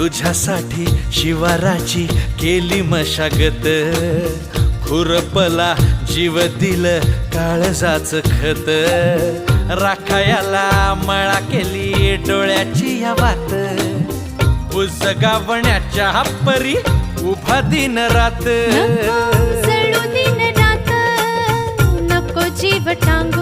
तुझ्यासाठी शिवाराची केली मशागत, खुरपला जीव दिल काळजाच खत, राखायाला मळा केली डोळ्याची या वात, बुजगावण्याच्या परी उभा दिन रात, नको जळू दिन रात, नको जीव टांग